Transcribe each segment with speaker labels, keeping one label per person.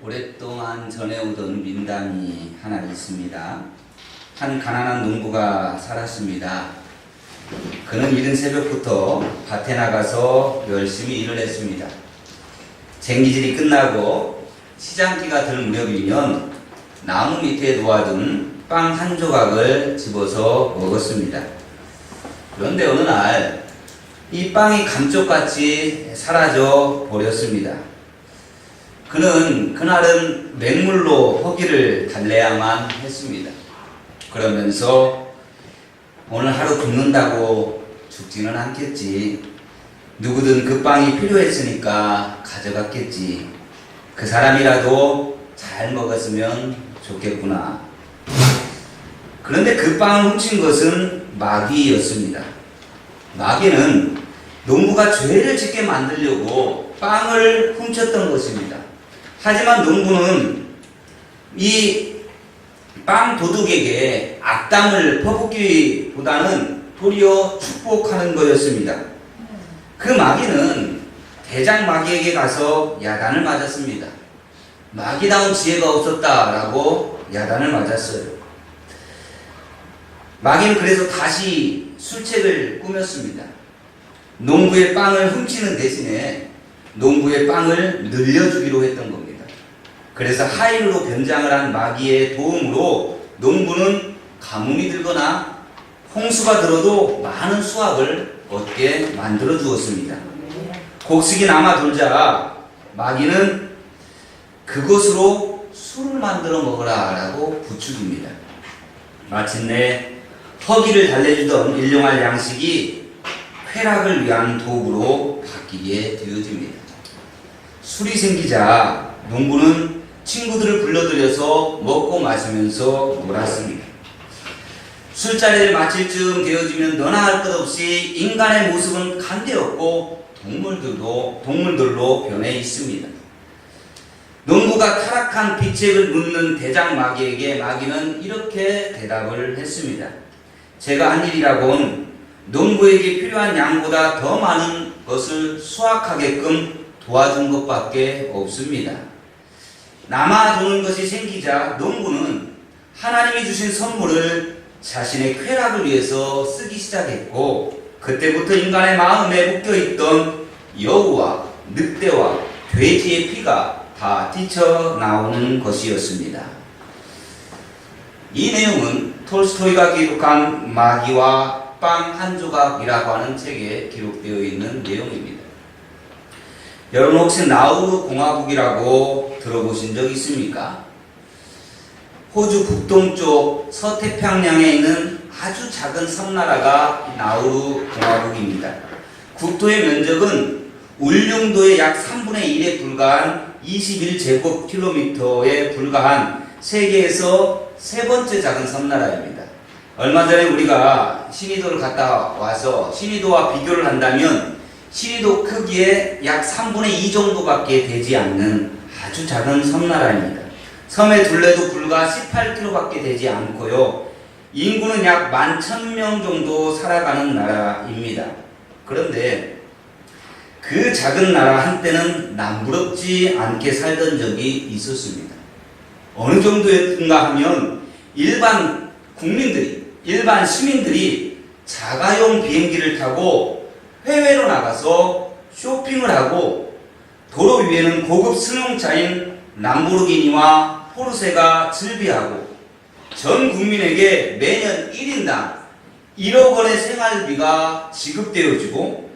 Speaker 1: 오랫동안 전해오던 민담이 하나 있습니다. 한 가난한 농부가 살았습니다. 그는 이른 새벽부터 밭에 나가서 열심히 일을 했습니다. 쟁기질이 끝나고 시장기가 들 무렵이면 나무 밑에 놓아둔 빵 한 조각을 집어서 먹었습니다. 그런데 어느 날 이 빵이 감쪽같이 사라져 버렸습니다. 그는 그날은 맹물로 허기를 달래야만 했습니다. 그러면서 오늘 하루 굶는다고 죽지는 않겠지. 누구든 그 빵이 필요했으니까 가져갔겠지. 그 사람이라도 잘 먹었으면 좋겠구나. 그런데 그 빵을 훔친 것은 마귀였습니다. 마귀는 농부가 죄를 짓게 만들려고 빵을 훔쳤던 것입니다. 하지만 농부는 이 빵 도둑에게 악담을 퍼붓기보다는 도리어 축복하는 거였습니다. 그 마귀는 대장 마귀에게 가서 야단을 맞았습니다. 마귀다운 지혜가 없었다라고 야단을 맞았어요. 마귀는 그래서 다시 술책을 꾸몄습니다. 농부의 빵을 훔치는 대신에 농부의 빵을 늘려주기로 했던 겁니다. 그래서 하인으로 변장을 한 마귀의 도움으로 농부는 가뭄이 들거나 홍수가 들어도 많은 수확을 얻게 만들어 주었습니다. 곡식이 남아 돌자 마귀는 그것으로 술을 만들어 먹으라 라고 부추깁니다. 마침내 허기를 달래주던 일용할 양식이 쾌락을 위한 도구로 바뀌게 되어집니다. 술이 생기자 농부는 친구들을 불러들여서 먹고 마시면서 놀았습니다. 술자리를 마칠 즈음 되어지면 너나 할 것 없이 인간의 모습은 간대없고 동물들로 변해 있습니다. 농부가 타락한 비책을 묻는 대장 마귀에게 마귀는 이렇게 대답을 했습니다. 제가 한 일이라곤 농부에게 필요한 양보다 더 많은 것을 수확하게끔 도와준 것밖에 없습니다. 남아도는 것이 생기자 농부는 하나님이 주신 선물을 자신의 쾌락을 위해서 쓰기 시작했고, 그때부터 인간의 마음에 묶여있던 여우와 늑대와 돼지의 피가 다 뛰쳐나오는 것이었습니다. 이 내용은 톨스토이가 기록한 마귀와 빵 한 조각이라고 하는 책에 기록되어 있는 내용입니다. 여러분 혹시 나우루 공화국이라고 들어보신 적 있습니까? 호주 북동쪽 서태평양에 있는 아주 작은 섬나라가 나우루 공화국입니다. 국토의 면적은 울릉도의 약 3분의 1에 불과한 21제곱킬로미터에 불과한 세계에서 세 번째 작은 섬나라입니다. 얼마 전에 우리가 신의도를 갔다 와서 신의도와 비교를 한다면 신의도 크기의 약 3분의 2 정도밖에 되지 않는 아주 작은 섬나라입니다. 섬의 둘레도 불과 18km밖에 되지 않고요. 인구는 약 11,000명 정도 살아가는 나라입니다. 그런데 그 작은 나라 한때는 남부럽지 않게 살던 적이 있었습니다. 어느 정도였던가 하면 일반 시민들이 자가용 비행기를 타고 해외로 나가서 쇼핑을 하고 도로 위에는 고급 승용차인 람보르기니와 포르쉐가 즐비하고 전 국민에게 매년 1인당 1억 원의 생활비가 지급되어지고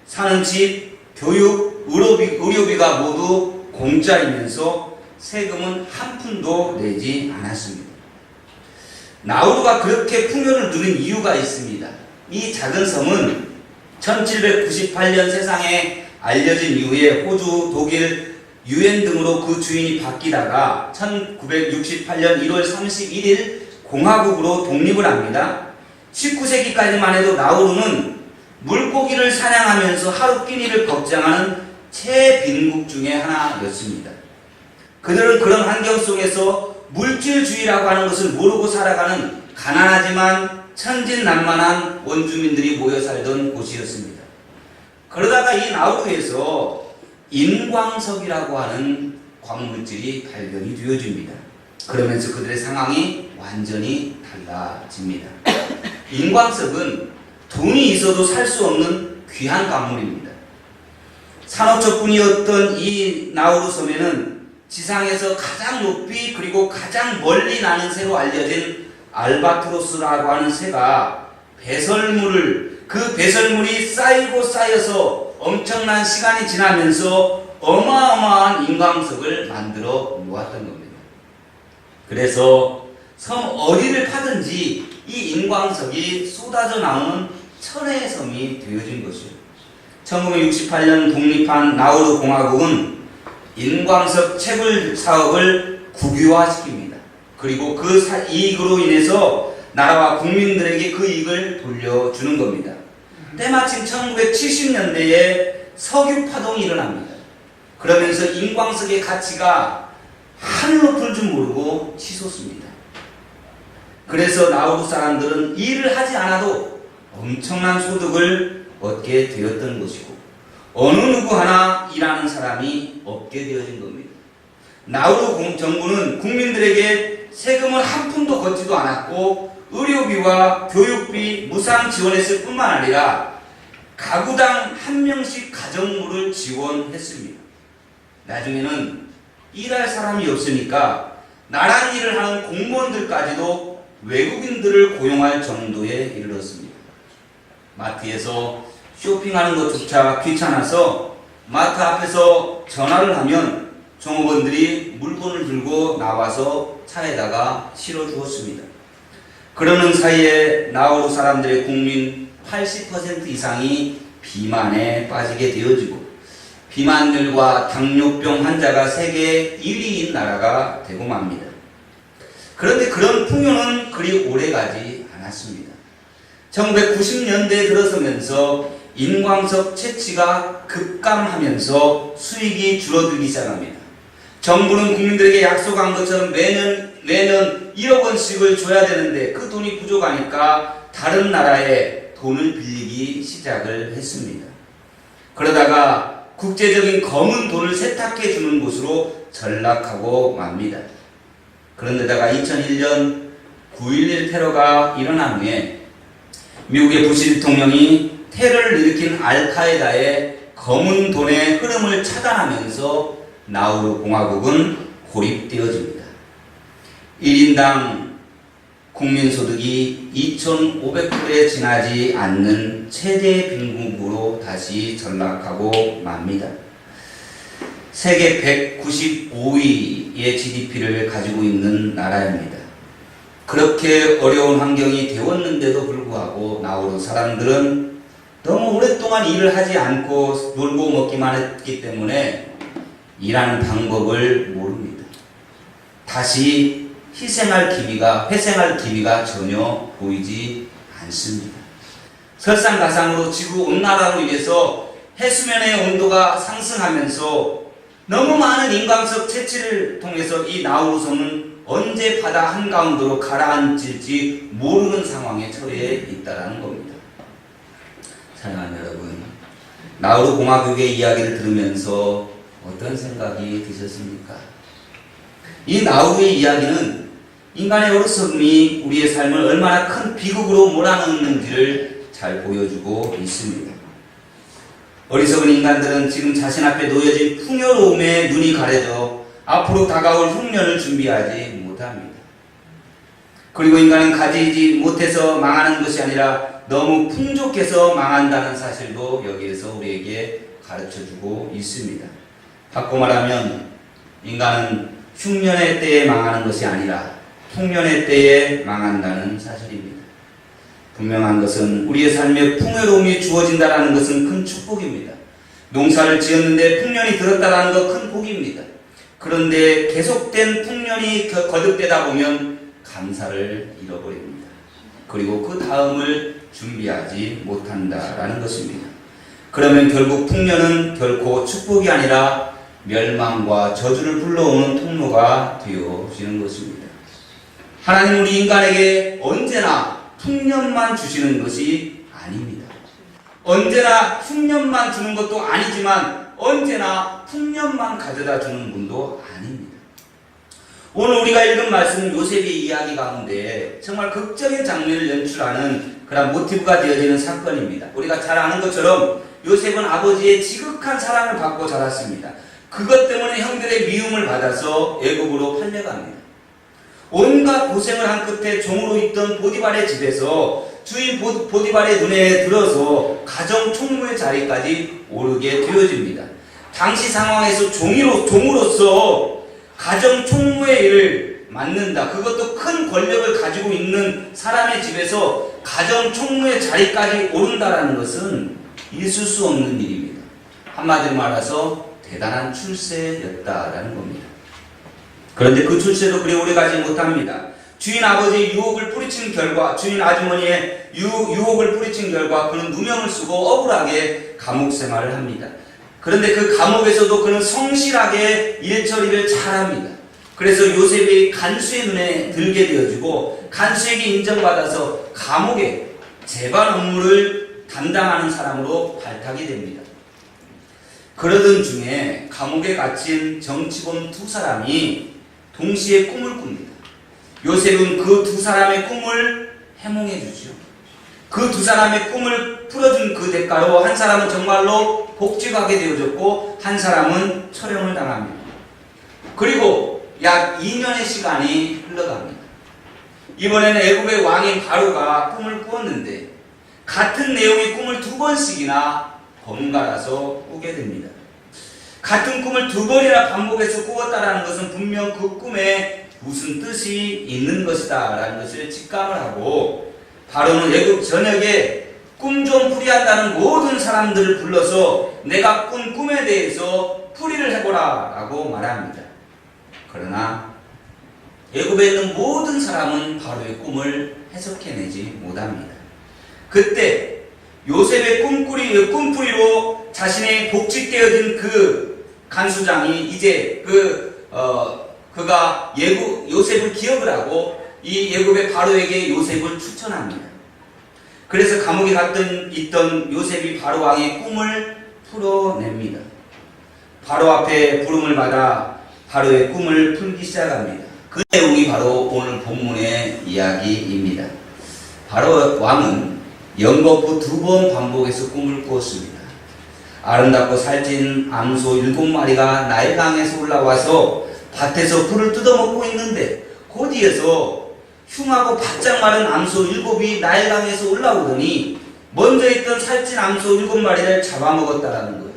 Speaker 1: 사는 집, 교육, 의료비가 모두 공짜이면서 세금은 한 푼도 내지 않았습니다. 나우루가 그렇게 풍요를 누린 이유가 있습니다. 이 작은 섬은 1798년 세상에 알려진 이후에 호주, 독일, 유엔 등으로 그 주인이 바뀌다가 1968년 1월 31일 공화국으로 독립을 합니다. 19세기까지만 해도 나우루는 물고기를 사냥하면서 하루 끼니를 걱정하는 최빈국 중에 하나였습니다. 그들은 그런 환경 속에서 물질주의라고 하는 것을 모르고 살아가는 가난하지만 천진난만한 원주민들이 모여 살던 곳이었습니다. 그러다가 이 나우루에서 인광석이라고 하는 광물질이 발견이 되어집니다. 그러면서 그들의 상황이 완전히 달라집니다. 인광석은 돈이 있어도 살 수 없는 귀한 광물입니다. 산호초뿐이었던 이 나우루 섬에는 지상에서 가장 높이 그리고 가장 멀리 나는 새로 알려진 알바트로스라고 하는 새가 그 배설물이 쌓이고 쌓여서 엄청난 시간이 지나면서 어마어마한 인광석을 만들어 놓았던 겁니다. 그래서 섬 어디를 파든지 이 인광석이 쏟아져 나오는 천혜의 섬이 되어진 것이요. 1968년 독립한 나우루 공화국은 인광석 채굴 사업을 국유화시킵니다. 그리고 그 이익으로 인해서 나라와 국민들에게 그 이익을 돌려주는 겁니다. 때마침 1970년대에 석유 파동이 일어납니다. 그러면서 인광석의 가치가 하늘 높을 줄 모르고 치솟습니다. 그래서 나우루 사람들은 일을 하지 않아도 엄청난 소득을 얻게 되었던 것이고 어느 누구 하나 일하는 사람이 없게 되어진 겁니다. 나우루 정부는 국민들에게 세금을 한 푼도 걷지도 않았고 의료비와 교육비 무상 지원했을 뿐만 아니라 가구당 한 명씩 가정물을 지원했습니다. 나중에는 일할 사람이 없으니까 나란 일을 하는 공무원들까지도 외국인들을 고용할 정도에 이르렀습니다. 마트에서 쇼핑하는 것조차 귀찮아서 마트 앞에서 전화를 하면 종업원들이 물건을 들고 나와서 차에다가 실어주었습니다. 그러는 사이에 나우루 사람들의 국민 80% 이상이 비만에 빠지게 되어지고 비만율과 당뇨병 환자가 세계 1위인 나라가 되고 맙니다. 그런데 그런 풍요는 그리 오래가지 않았습니다. 1990년대에 들어서면서 인광석 채취가 급감하면서 수익이 줄어들기 시작합니다. 정부는 국민들에게 약속한 것처럼 매년 1억 원씩을 줘야 되는데 그 돈이 부족하니까 다른 나라에 돈을 빌리기 시작을 했습니다. 그러다가 국제적인 검은 돈을 세탁해 주는 곳으로 전락하고 맙니다. 그런데다가 2001년 9.11 테러가 일어난 후에 미국의 부시 대통령이 테러를 일으킨 알카에다의 검은 돈의 흐름을 차단하면서 나우루 공화국은 고립되어집니다. 1인당 국민소득이 2,500불에 지나지 않는 최대 빈곤으로 다시 전락하고 맙니다. 세계 195위의 GDP를 가지고 있는 나라입니다. 그렇게 어려운 환경이 되었는데도 불구하고 나우루 사람들은 너무 오랫동안 일을 하지 않고 놀고 먹기만 했기 때문에 일하는 방법을 모릅니다. 다시 회생할 기미가 전혀 보이지 않습니다. 설상가상으로 지구 온난화로 인해서 해수면의 온도가 상승하면서 너무 많은 인광석 채취를 통해서 이 나우루 섬은 언제 바다 한가운데로 가라앉을지 모르는 상황에 처해 있다는 겁니다. 사랑하는 여러분, 나우루 공화국의 이야기를 들으면서 어떤 생각이 드셨습니까? 이 나우루의 이야기는 인간의 어리석음이 우리의 삶을 얼마나 큰 비극으로 몰아넣는지를 잘 보여주고 있습니다. 어리석은 인간들은 지금 자신 앞에 놓여진 풍요로움에 눈이 가려져 앞으로 다가올 흉년을 준비하지 못합니다. 그리고 인간은 가지지 못해서 망하는 것이 아니라 너무 풍족해서 망한다는 사실도 여기에서 우리에게 가르쳐주고 있습니다. 바꿔 말하면 인간은 흉년의 때에 망하는 것이 아니라 풍년의 때에 망한다는 사실입니다. 분명한 것은 우리의 삶에 풍요로움이 주어진다는 것은 큰 축복입니다. 농사를 지었는데 풍년이 들었다는 것 큰 복입니다. 그런데 계속된 풍년이 거듭되다 보면 감사를 잃어버립니다. 그리고 그 다음을 준비하지 못한다라는 것입니다. 그러면 결국 풍년은 결코 축복이 아니라 멸망과 저주를 불러오는 통로가 되어지는 것입니다. 하나님 우리 인간에게 언제나 풍년만 주시는 것이 아닙니다. 언제나 흉년만 주는 것도 아니지만 언제나 풍년만 가져다 주는 분도 아닙니다. 오늘 우리가 읽은 말씀은 요셉의 이야기 가운데 정말 극적인 장면을 연출하는 그런 모티브가 되어지는 사건입니다. 우리가 잘 아는 것처럼 요셉은 아버지의 지극한 사랑을 받고 자랐습니다. 그것 때문에 형들의 미움을 받아서 애굽으로 팔려갑니다. 온갖 고생을 한 끝에 종으로 있던 보디발의 집에서 주인 보디발의 눈에 들어서 가정 총무의 자리까지 오르게 되어집니다. 당시 상황에서 종으로서 가정 총무의 일을 맡는다. 그것도 큰 권력을 가지고 있는 사람의 집에서 가정 총무의 자리까지 오른다라는 것은 있을 수 없는 일입니다. 한마디로 말해서 대단한 출세였다라는 겁니다. 그런데 그 출세도 그리 오래가지 못합니다. 주인 아버지의 유혹을 뿌리친 결과, 주인 아주머니의 유혹을 뿌리친 결과 그는 누명을 쓰고 억울하게 감옥 생활을 합니다. 그런데 그 감옥에서도 그는 성실하게 일처리를 잘합니다. 그래서 요셉이 간수의 눈에 들게 되어지고 간수에게 인정받아서 감옥에 재반 업무를 담당하는 사람으로 발탁이 됩니다. 그러던 중에 감옥에 갇힌 정치범 두 사람이 동시에 꿈을 꿉니다. 요셉은 그 두 사람의 꿈을 해몽해 주죠. 그 두 사람의 꿈을 풀어준 그 대가로 한 사람은 정말로 복직하게 되어졌고 한 사람은 처형을 당합니다. 그리고 약 2년의 시간이 흘러갑니다. 이번에는 애굽의 왕인 바로가 꿈을 꾸었는데 같은 내용의 꿈을 두 번씩이나 번갈아서 꾸게 됩니다. 같은 꿈을 두 번이나 반복해서 꾸었다라는 것은 분명 그 꿈에 무슨 뜻이 있는 것이다 라는 것을 직감을 하고 바로는 애굽 전역에 꿈 좀 풀이한다는 모든 사람들을 불러서 내가 꾼 꿈에 대해서 풀이를 해보라 라고 말합니다. 그러나 애굽에 있는 모든 사람은 바로의 꿈을 해석해내지 못합니다. 그때 요셉의 꿈풀이로 자신의 복직되어진 그 간수장이 이제 그가 요셉을 기억을 하고 이 애굽의 바로에게 요셉을 추천합니다. 그래서 감옥에 있던 요셉이 바로 왕의 꿈을 풀어냅니다. 바로 앞에 부름을 받아 바로의 꿈을 풀기 시작합니다. 그 내용이 바로 오늘 본문의 이야기입니다. 바로 왕은 연거푸 2번 반복해서 꿈을 꾸었습니다. 아름답고 살찐 암소 7마리가 나일강에서 올라와서 밭에서 풀을 뜯어먹고 있는데 곧이어서 흉하고 바짝 마른 암소 7이 나일강에서 올라오더니 먼저 있던 살찐 암소 7마리를 잡아먹었다라는 거예요.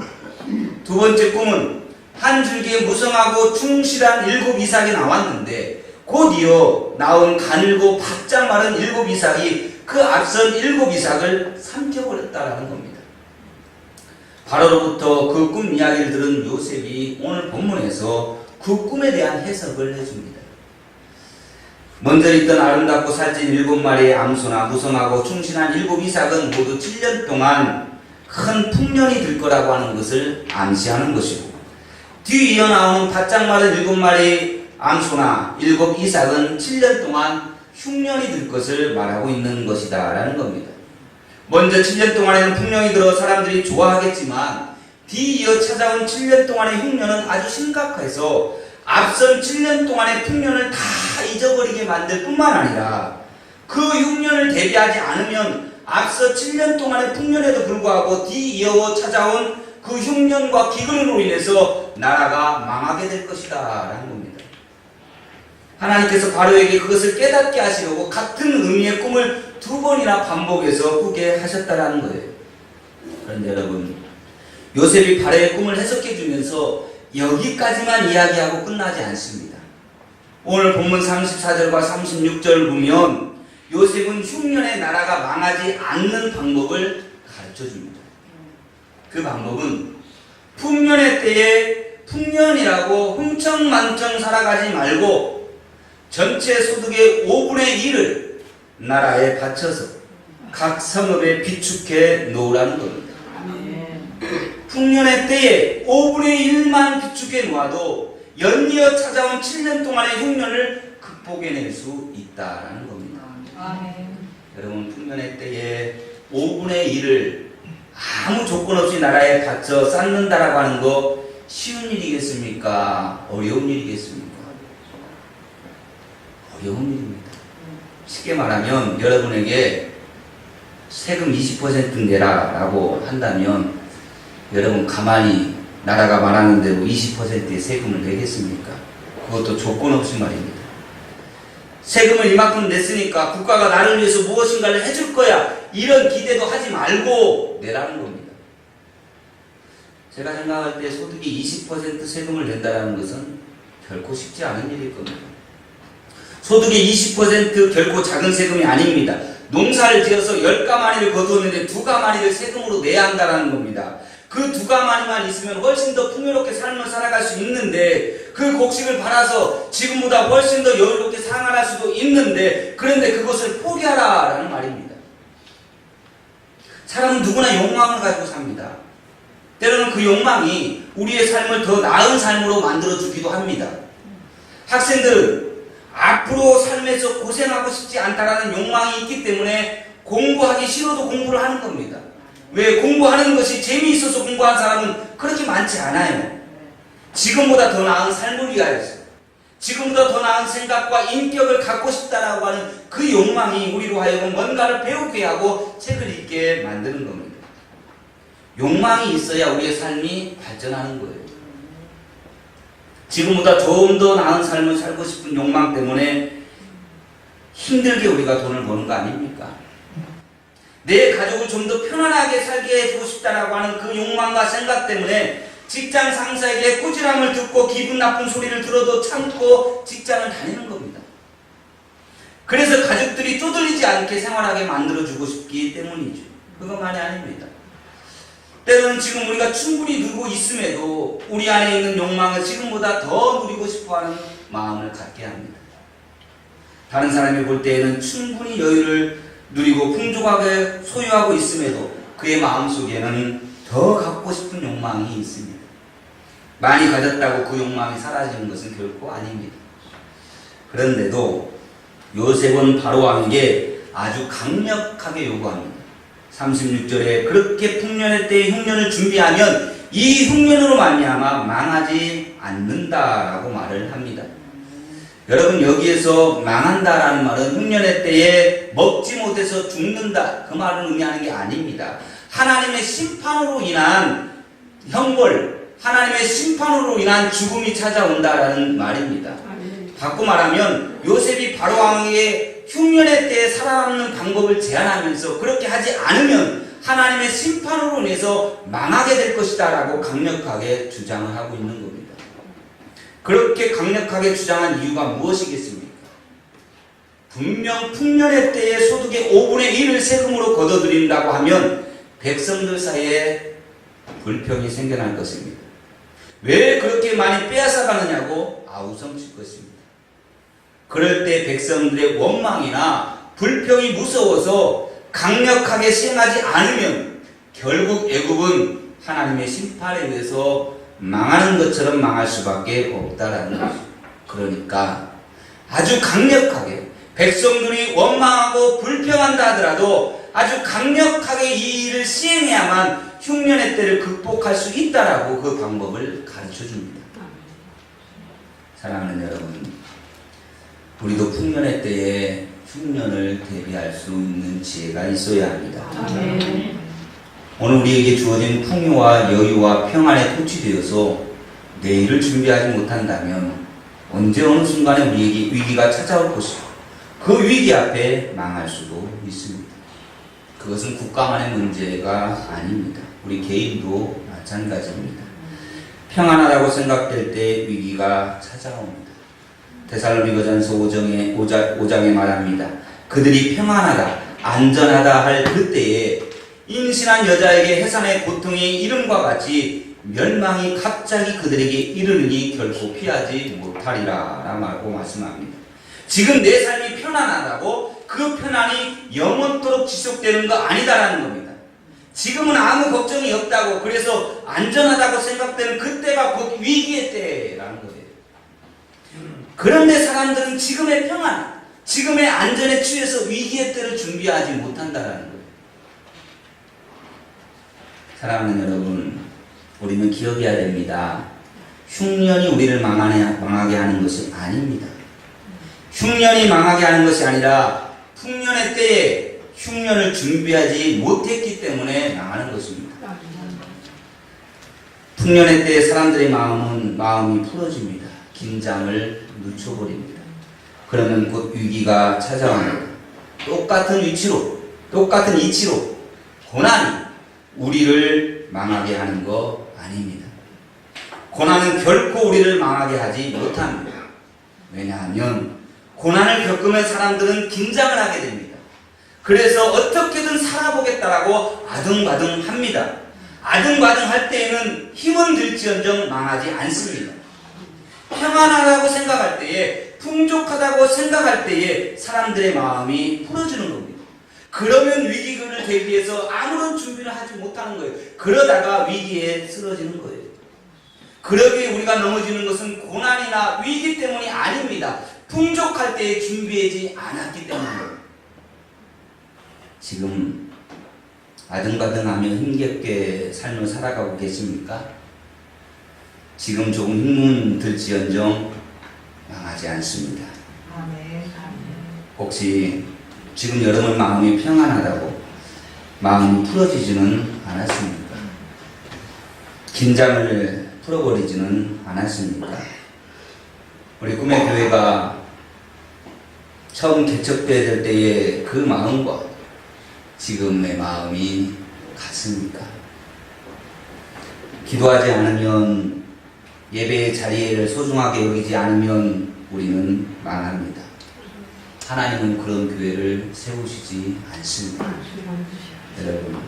Speaker 1: 두 번째 꿈은 한 줄기에 무성하고 충실한 7 이삭이 나왔는데 곧이어 나온 가늘고 바짝 마른 7 이삭이 그 앞선 7 이삭을 삼켜버렸다라는 겁니다. 바로로부터 그 꿈 이야기를 들은 요셉이 오늘 본문에서 그 꿈에 대한 해석을 해줍니다. 먼저 있던 아름답고 살찐 7마리의 암소나 무성하고 충실한 7 이삭은 모두 7년 동안 큰 풍년이 들 거라고 하는 것을 암시하는 것이고 뒤 이어 나오는 바짝 마른 7마리 암소나 7 이삭은 7년 동안 흉년이 들 것을 말하고 있는 것이다 라는 겁니다. 먼저 7년 동안에는 풍년이 들어 사람들이 좋아하겠지만 뒤이어 찾아온 7년 동안의 흉년은 아주 심각해서 앞선 7년 동안의 풍년을 다 잊어버리게 만들 뿐만 아니라 그 흉년을 대비하지 않으면 앞서 7년 동안의 풍년에도 불구하고 뒤이어 찾아온 그 흉년과 기근으로 인해서 나라가 망하게 될 것이다 라는 겁니다. 하나님께서 바로에게 그것을 깨닫게 하시려고 같은 의미의 꿈을 2번이나 반복해서 꾸게 하셨다라는 거예요. 그런데 여러분, 요셉이 바로의 꿈을 해석해 주면서 여기까지만 이야기하고 끝나지 않습니다. 오늘 본문 34절과 36절 보면 요셉은 흉년의 나라가 망하지 않는 방법을 가르쳐 줍니다. 그 방법은 풍년의 때에 풍년이라고 흥청망청 살아가지 말고 전체 소득의 5분의 1을 나라에 바쳐서 각 성읍에 비축해 놓으라는 겁니다. 풍년의 때에 5분의 1만 비축해 놓아도 연이어 찾아온 7년 동안의 흉년을 극복해낼 수 있다라는 겁니다. 여러분, 풍년의 때에 5분의 1을 아무 조건 없이 나라에 바쳐 쌓는다라고 하는 거 쉬운 일이겠습니까? 어려운 일이겠습니까? 어려운 일입니다. 쉽게 말하면 여러분에게 세금 20% 내라 라고 한다면 여러분 가만히 나라가 말하는 대로 20%의 세금을 내겠습니까? 그것도 조건 없이 말입니다. 세금을 이만큼 냈으니까 국가가 나를 위해서 무엇인가를 해줄 거야. 이런 기대도 하지 말고 내라는 겁니다. 제가 생각할 때 소득이 20% 세금을 낸다는 것은 결코 쉽지 않은 일일 겁니다. 소득의 20% 결코 작은 세금이 아닙니다. 농사를 지어서 10가마니를 거두었는데 2가마니를 세금으로 내야 한다는 겁니다. 그 2가마니만 있으면 훨씬 더 풍요롭게 삶을 살아갈 수 있는데 그 곡식을 팔아서 지금보다 훨씬 더 여유롭게 생활할 수도 있는데 그런데 그것을 포기하라 라는 말입니다. 사람은 누구나 욕망을 가지고 삽니다. 때로는 그 욕망이 우리의 삶을 더 나은 삶으로 만들어주기도 합니다. 학생들은 앞으로 삶에서 고생하고 싶지 않다라는 욕망이 있기 때문에 공부하기 싫어도 공부를 하는 겁니다. 왜? 공부하는 것이 재미있어서 공부한 사람은 그렇게 많지 않아요. 지금보다 더 나은 삶을 위하여서, 지금보다 더 나은 생각과 인격을 갖고 싶다라고 하는 그 욕망이 우리로 하여금 뭔가를 배우게 하고 책을 읽게 만드는 겁니다. 욕망이 있어야 우리의 삶이 발전하는 거예요. 지금보다 좀 더 나은 삶을 살고 싶은 욕망 때문에 힘들게 우리가 돈을 버는 거 아닙니까? 내 가족을 좀 더 편안하게 살게 해주고 싶다라고 하는 그 욕망과 생각 때문에 직장 상사에게 꾸지람을 듣고 기분 나쁜 소리를 들어도 참고 직장을 다니는 겁니다. 그래서 가족들이 쪼들리지 않게 생활하게 만들어주고 싶기 때문이죠. 그것만이 아닙니다. 때로는 지금 우리가 충분히 누리고 있음에도 우리 안에 있는 욕망을 지금보다 더 누리고 싶어하는 마음을 갖게 합니다. 다른 사람이 볼 때에는 충분히 여유를 누리고 풍족하게 소유하고 있음에도 그의 마음속에는 더 갖고 싶은 욕망이 있습니다. 많이 가졌다고 그 욕망이 사라지는 것은 결코 아닙니다. 그런데도 요셉은 바로왕에게 아주 강력하게 요구합니다. 36절에 그렇게 풍년의 때에 흉년을 준비하면 이 흉년으로 말미암아 망하지 않는다라고 말을 합니다. 여러분 여기에서 망한다라는 말은 흉년의 때에 먹지 못해서 죽는다 그 말을 의미하는 게 아닙니다. 하나님의 심판으로 인한 형벌, 하나님의 심판으로 인한 죽음이 찾아온다라는 말입니다. 바꿔 말하면 요셉이 바로왕에게 흉년의 때에 살아남는 방법을 제안하면서 그렇게 하지 않으면 하나님의 심판으로 인해서 망하게 될 것이다 라고 강력하게 주장을 하고 있는 겁니다. 그렇게 강력하게 주장한 이유가 무엇이겠습니까? 분명 풍년의 때에 소득의 5분의 1을 세금으로 걷어들인다고 하면 백성들 사이에 불평이 생겨날 것입니다. 왜 그렇게 많이 빼앗아가느냐고 아우성칠 것입니다. 그럴 때 백성들의 원망이나 불평이 무서워서 강력하게 시행하지 않으면 결국 애굽은 하나님의 심판에 의해서 망하는 것처럼 망할 수밖에 없다라는 것이죠. 그러니까 아주 강력하게 백성들이 원망하고 불평한다 하더라도 아주 강력하게 이 일을 시행해야만 흉년의 때를 극복할 수 있다라고 그 방법을 가르쳐 줍니다. 사랑하는 여러분, 우리도 풍년의 때에 흉년을 대비할 수 있는 지혜가 있어야 합니다. 오늘 우리에게 주어진 풍요와 여유와 평안에 토취되어서 내일을 준비하지 못한다면 언제 어느 순간에 우리에게 위기가 찾아올 것이고 그 위기 앞에 망할 수도 있습니다. 그것은 국가만의 문제가 아닙니다. 우리 개인도 마찬가지입니다. 평안하다고 생각될 때 위기가 찾아옵니다. 데살로니가전서 5장에 말합니다. 그들이 평안하다, 안전하다 할 그때에 임신한 여자에게 해산의 고통이 이름과 같이 멸망이 갑자기 그들에게 이르느니 결코 피하지 못하리라 라고 말씀합니다. 지금 내 삶이 편안하다고 그 편안이 영원토록 지속되는 거 아니다라는 겁니다. 지금은 아무 걱정이 없다고 그래서 안전하다고 생각되는 그때가 곧 위기의 때라는 거예요. 그런데 사람들은 지금의 평안, 지금의 안전에 취해서 위기의 때를 준비하지 못한다라는 거예요. 사랑하는 여러분, 우리는 기억해야 됩니다. 흉년이 우리를 망하게 하는 것이 아닙니다. 흉년이 망하게 하는 것이 아니라 풍년의 때에 흉년을 준비하지 못했기 때문에 망하는 것입니다. 풍년의 때에 사람들의 마음이 풀어집니다. 긴장을 늦춰버립니다. 그러면 곧 위기가 찾아옵니다. 똑같은 위치로, 똑같은 이치로 고난이 우리를 망하게 하는 거 아닙니다. 고난은 결코 우리를 망하게 하지 못합니다. 왜냐하면 고난을 겪으면 사람들은 긴장을 하게 됩니다. 그래서 어떻게든 살아보겠다라고 아둥바둥합니다. 아둥바둥할 때에는 힘은 들지언정 망하지 않습니다. 평안하다고 생각할 때에, 풍족하다고 생각할 때에 사람들의 마음이 풀어지는 겁니다. 그러면 위기를 대비해서 아무런 준비를 하지 못하는 거예요. 그러다가 위기에 쓰러지는 거예요. 그러기에 우리가 넘어지는 것은 고난이나 위기 때문이 아닙니다. 풍족할 때에 준비하지 않았기 때문입니다. 지금 아등바등하며 힘겹게 삶을 살아가고 계십니까? 지금 조금 힘은 들지언정 망하지 않습니다. 혹시 지금 여러분 마음이 평안하다고 마음이 풀어지지는 않았습니까? 긴장을 풀어버리지는 않았습니까? 우리 꿈의 교회가 처음 개척되어야 될 때의 그 마음과 지금의 마음이 같습니까? 기도하지 않으면, 예배의 자리를 소중하게 여기지 않으면 우리는 망합니다. 하나님은 그런 교회를 세우시지 않습니다. 여러분,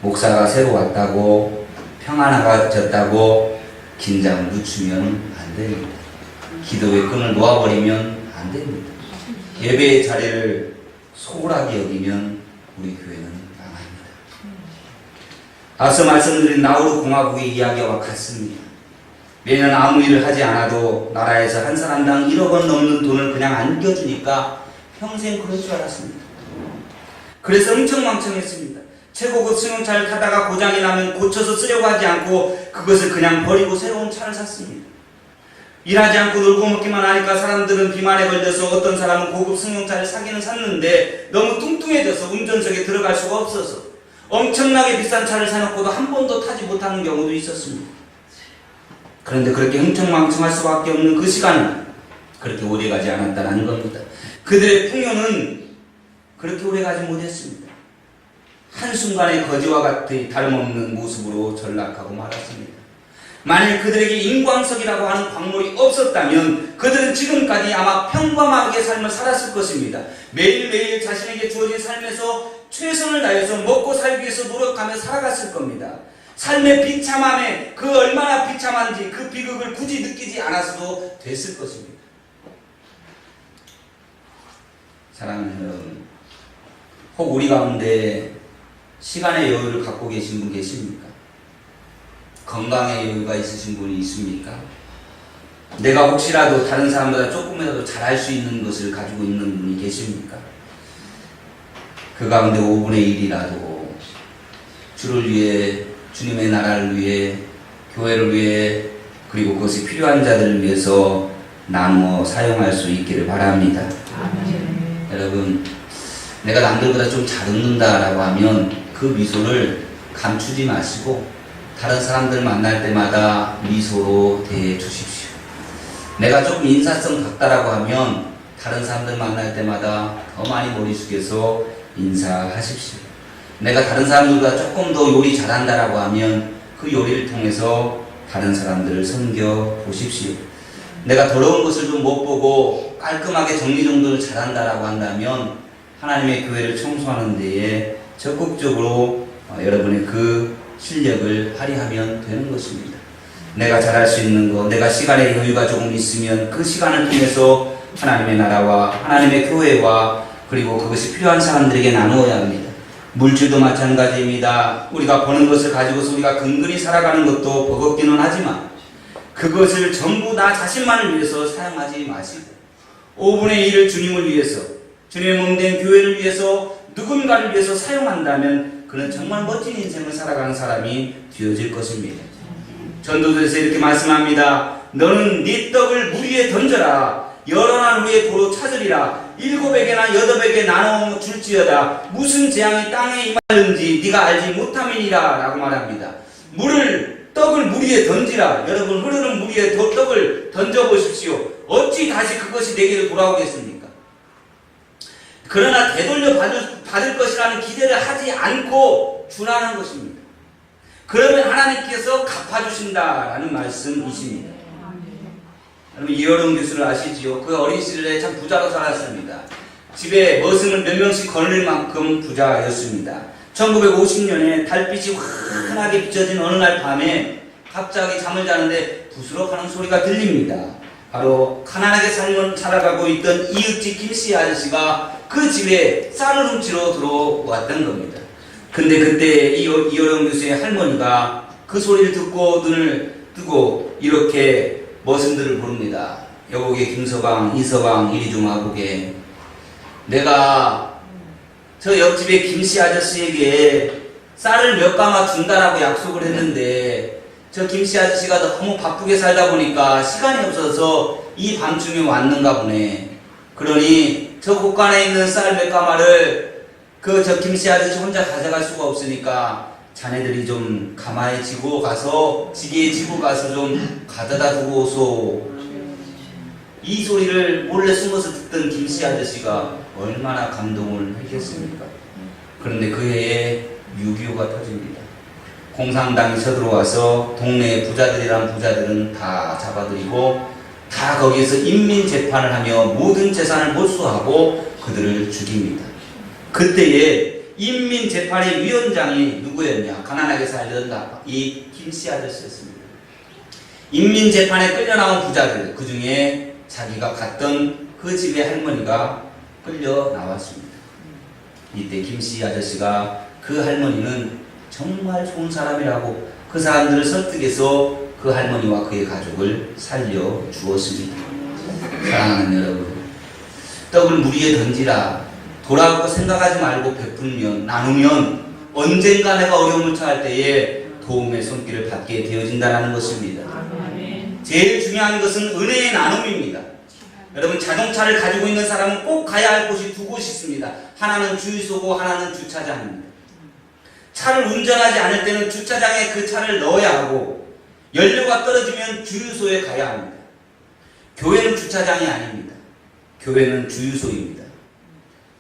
Speaker 1: 목사가 새로 왔다고, 평안해졌다고 긴장을 늦추면 안 됩니다. 기도의 끈을 놓아버리면 안 됩니다. 예배의 자리를 소홀하게 여기면 우리 교회는 망합니다. 앞서 말씀드린 나우루 공화국의 이야기와 같습니다. 매년 아무 일을 하지 않아도 나라에서 한 사람당 1억 원 넘는 돈을 그냥 안겨주니까 평생 그럴 줄 알았습니다. 그래서 흥청망청했습니다. 최고급 승용차를 타다가 고장이 나면 고쳐서 쓰려고 하지 않고 그것을 그냥 버리고 새로운 차를 샀습니다. 일하지 않고 놀고 먹기만 하니까 사람들은 비만에 걸려서 어떤 사람은 고급 승용차를 사기는 샀는데 너무 뚱뚱해져서 운전석에 들어갈 수가 없어서 엄청나게 비싼 차를 사놓고도 한 번도 타지 못하는 경우도 있었습니다. 그런데 그렇게 흥청망청할 수밖에 없는 그 시간은 그렇게 오래가지 않았다는 겁니다. 그들의 풍요는 그렇게 오래가지 못했습니다. 한순간에 거지와 같이 다름없는 모습으로 전락하고 말았습니다. 만일 그들에게 인광석이라고 하는 광물이 없었다면 그들은 지금까지 아마 평범하게 삶을 살았을 것입니다. 매일매일 자신에게 주어진 삶에서 최선을 다해서 먹고 살기 위해서 노력하며 살아갔을 겁니다. 삶의 비참함에 그 얼마나 비참한지 그 비극을 굳이 느끼지 않았어도 됐을 것입니다. 사랑하는 여러분, 혹 우리 가운데 시간의 여유를 갖고 계신 분 계십니까? 건강의 여유가 있으신 분이 있습니까? 내가 혹시라도 다른 사람보다 조금이라도 잘할 수 있는 것을 가지고 있는 분이 계십니까? 그 가운데 5분의 1이라도 주를 위해, 주님의 나라를 위해, 교회를 위해, 그리고 그것이 필요한 자들을 위해서 나누어 사용할 수 있기를 바랍니다. 여러분, 내가 남들보다 좀 잘 웃는다라고 하면 그 미소를 감추지 마시고 다른 사람들 만날 때마다 미소로 대해 주십시오. 내가 조금 인사성 같다라고 하면 다른 사람들 만날 때마다 더 많이 머리 숙여서 인사하십시오. 내가 다른 사람들보다 조금 더 요리 잘한다라고 하면 그 요리를 통해서 다른 사람들을 섬겨 보십시오. 내가 더러운 것을 좀 못 보고 깔끔하게 정리정돈을 잘한다라고 한다면 하나님의 교회를 청소하는 데에 적극적으로 여러분의 그 실력을 발휘하면 되는 것입니다. 내가 잘할 수 있는 것, 내가 시간의 여유가 조금 있으면 그 시간을 통해서 하나님의 나라와 하나님의 교회와 그리고 그것이 필요한 사람들에게 나누어야 합니다. 물질도 마찬가지입니다. 우리가 버는 것을 가지고서 우리가 근근히 살아가는 것도 버겁기는 하지만 그것을 전부 나 자신만을 위해서 사용하지 마시고 5분의 1을 주님을 위해서, 주님의 몸된 교회를 위해서, 누군가를 위해서 사용한다면 그는 정말 멋진 인생을 살아가는 사람이 되어질 것입니다. 전도서에서 이렇게 말씀합니다. 너는 네 떡을 물 위에 던져라. 열어난 후에 도로 찾으리라. 7에게나 8에게 나눠 줄지어다. 무슨 재앙이 땅에 임하는지 네가 알지 못함이니라 라고 말합니다. 떡을 물 위에 던지라. 여러분, 흐르는 물 위에 떡을 던져보십시오. 어찌 다시 그것이 내게로 돌아오겠습니까? 그러나 되돌려 받을 것이라는 기대를 하지 않고 준하는 것입니다. 그러면 하나님께서 갚아주신다라는 말씀이십니다. 여러분, 이어령 교수를 아시지요? 그 어린 시절에 참 부자로 살았습니다. 집에 머슴을 몇 명씩 거느릴 만큼 부자였습니다. 1950년에 달빛이 환하게 비춰진 어느 날 밤에 갑자기 잠을 자는데 부스럭하는 소리가 들립니다. 바로 가난하게 살아가고 있던 이웃집 김씨 아저씨가 그 집에 쌀을 훔치러 들어왔던 겁니다. 근데 그때 이어령 교수의 할머니가 그 소리를 듣고 눈을 뜨고 이렇게 머슴들을 부릅니다. 여보게 김서방, 이서방, 이리 좀 와보게. 내가 저 옆집의 김씨 아저씨에게 쌀을 몇 가마 준다라고 약속을 했는데 저 김씨 아저씨가 너무 바쁘게 살다 보니까 시간이 없어서 이 밤중에 왔는가 보네. 그러니 저 곳간에 있는 쌀 몇 가마를 저 김씨 아저씨 혼자 가져갈 수가 없으니까 자네들이 좀 가마에 지고 가서 지게에 지고 가서 좀 가져다 두고 오소. 이 소리를 몰래 숨어서 듣던 김씨 아저씨가 얼마나 감동을 했겠습니까? 그런데 그 해에 6.25가 터집니다. 공산당이 쳐들어와서 동네 부자들은 다 잡아들이고 다 거기에서 인민재판을 하며 모든 재산을 몰수하고 그들을 죽입니다. 그때에 인민재판의 위원장이 누구였냐? 가난하게 살던 이 김씨 아저씨였습니다. 인민재판에 끌려나온 부자들, 그 중에 자기가 갔던 그 집의 할머니가 끌려 나왔습니다. 이때 김씨 아저씨가 그 할머니는 정말 좋은 사람이라고 그 사람들을 설득해서 그 할머니와 그의 가족을 살려 주었습니다. 사랑하는 여러분, 떡을 물 위에 던지라. 돌아올 거 생각하지 말고 베풀면, 나누면 언젠가 내가 어려움을 처할 때에 도움의 손길을 받게 되어진다는 것입니다. 제일 중요한 것은 은혜의 나눔입니다. 여러분, 자동차를 가지고 있는 사람은 꼭 가야 할 곳이 두 곳이 있습니다. 하나는 주유소고 하나는 주차장입니다. 차를 운전하지 않을 때는 주차장에 그 차를 넣어야 하고 연료가 떨어지면 주유소에 가야 합니다. 교회는 주차장이 아닙니다. 교회는 주유소입니다.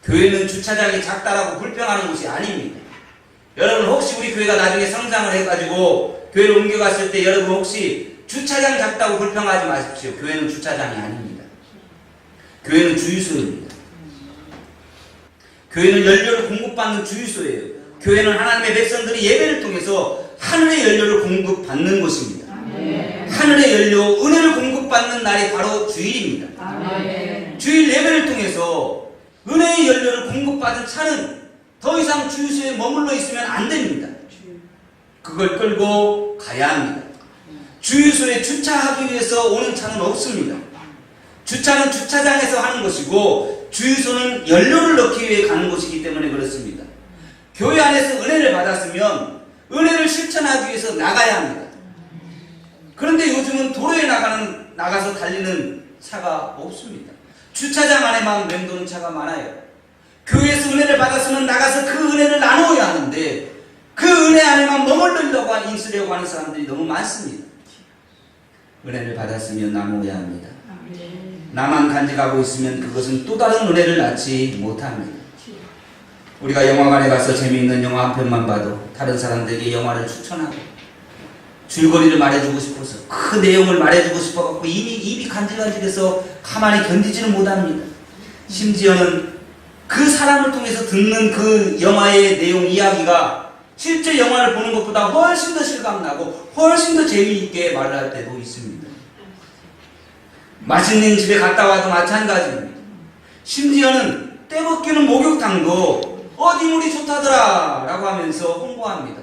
Speaker 1: 교회는 주차장이 작다라고 불평하는 곳이 아닙니다. 여러분, 혹시 우리 교회가 나중에 성장을 해가지고 교회를 옮겨갔을 때 여러분 혹시 주차장 작다고 불평하지 마십시오. 교회는 주차장이 아닙니다. 교회는 주유소입니다. 교회는 연료를 공급받는 주유소예요. 교회는 하나님의 백성들이 예배를 통해서 하늘의 연료를 공급받는 곳입니다. 하늘의 연료, 은혜를 공급받는 날이 바로 주일입니다. 주일 예배를 통해서 은혜의 연료를 공급받은 차는 더 이상 주유소에 머물러 있으면 안 됩니다. 그걸 끌고 가야 합니다. 주유소에 주차하기 위해서 오는 차는 없습니다. 주차는 주차장에서 하는 것이고 주유소는 연료를 넣기 위해 가는 곳이기 때문에 그렇습니다. 교회 안에서 은혜를 받았으면 은혜를 실천하기 위해서 나가야 합니다. 그런데 요즘은 도로에 나가서 달리는 차가 없습니다. 주차장 안에만 맴도는 차가 많아요. 교회에서 은혜를 받았으면 나가서 그 은혜를 나누어야 하는데 그 은혜 안에만 머물르려고 있으려고 하는 사람들이 너무 많습니다. 은혜를 받았으면 나누어야 합니다. 나만 간직하고 있으면 그것은 또 다른 은혜를 낳지 못합니다. 우리가 영화관에 가서 재미있는 영화 한 편만 봐도 다른 사람들에게 영화를 추천하고 줄거리를 말해주고 싶어서 그 내용을 말해주고 싶어갖고 입이 간질간질해서 가만히 견디지는 못합니다. 심지어는 그 사람을 통해서 듣는 그 영화의 내용 이야기가 실제 영화를 보는 것보다 훨씬 더 실감나고 훨씬 더 재미있게 말을 할 때도 있습니다. 맛있는 집에 갔다 와도 마찬가지입니다. 심지어는 때벗기는 목욕탕도 어디 물이 좋다더라 라고 하면서 홍보합니다.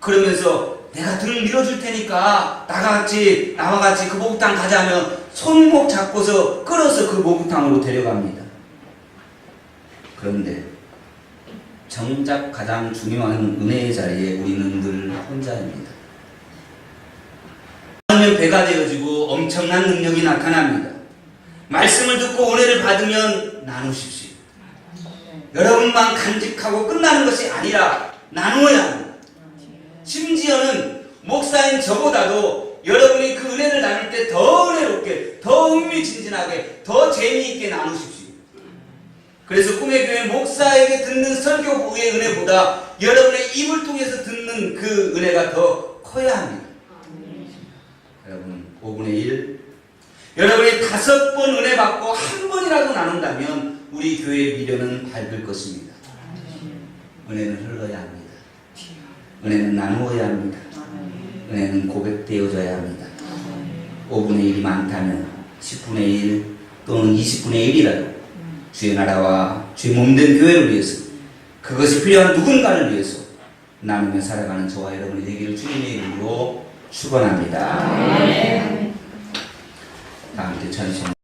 Speaker 1: 그러면서 내가 등을 밀어줄 테니까 나와 같이 그 목욕탕 가자면 손목 잡고서 끌어서 그 목욕탕으로 데려갑니다. 그런데 정작 가장 중요한 은혜의 자리에 우리는 늘 혼자입니다. 나누면 배가 되어지고 엄청난 능력이 나타납니다. 말씀을 듣고 은혜를 받으면 나누십시오. 여러분만 간직하고 끝나는 것이 아니라 나누어야 합니다. 심지어는 목사인 저보다도 여러분이 그 은혜를 나눌 때 더 은혜롭게, 더 흥미진진하게, 더 재미있게 나누십시오. 그래서 꿈의 교회 목사에게 듣는 설교 후의 은혜보다 여러분의 입을 통해서 듣는 그 은혜가 더 커야 합니다. 여러분 5분의 1, 여러분이 5번 은혜 받고 한 번이라도 나눈다면 우리 교회의 미련은 밝을 것입니다. 은혜는 흘러야 합니다. 은혜는 나누어야 합니다. 은혜는 고백되어져야 합니다. 5분의 1이 많다면 10분의 1 또는 20분의 1이라도 주의 나라와 주의 몸된 교회를 위해서, 그것이 필요한 누군가를 위해서 나누며 살아가는 저와 여러분이 되기를 주님의 이름으로 축원합니다. 다 함께 찬송.